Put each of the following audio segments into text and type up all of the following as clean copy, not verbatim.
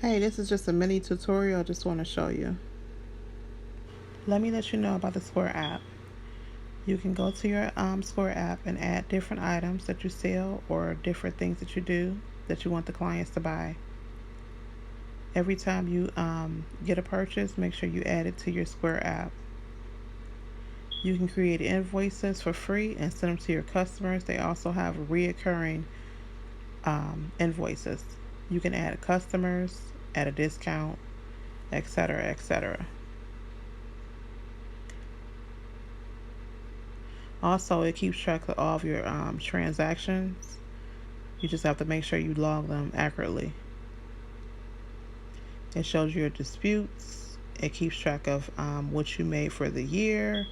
Hey, this is just a mini tutorial I just want to show you. Let me let you know about the Square app. You can go to your Square app and add different items that you sell or different things that you do that you want the clients to buy. Every time you get a purchase, make sure you add it to your Square app. You can create invoices for free and send them to your customers. They also have reoccurring invoices. You can add customers, add a discount, etc., etc. Also, it keeps track of all of your transactions. You just have to make sure you log them accurately. It shows your disputes. It keeps track of what you made for the year,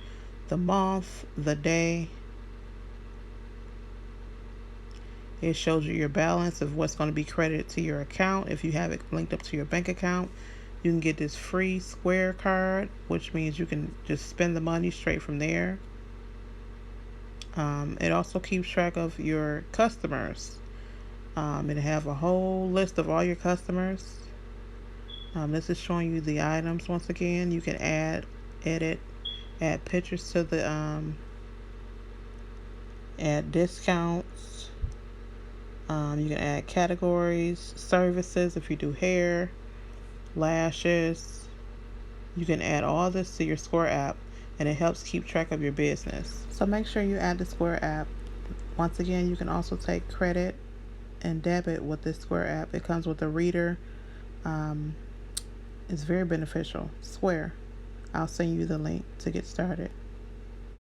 the month, the day. It shows you your balance of what's going to be credited to your account. If you have it linked up to your bank account, you can get this free Square card, which means you can just spend the money straight from there. It also keeps track of your customers. It have a whole list of all your customers. This is showing you the items once again. You can add, edit, add pictures to the add discounts. You can add categories, services if you do hair, lashes. You can add all this to your Square app, and it helps keep track of your business. So make sure you add the Square app. Once again, you can also take credit and debit with this Square app. It comes with a reader. It's very beneficial. Square. I'll send you the link to get started.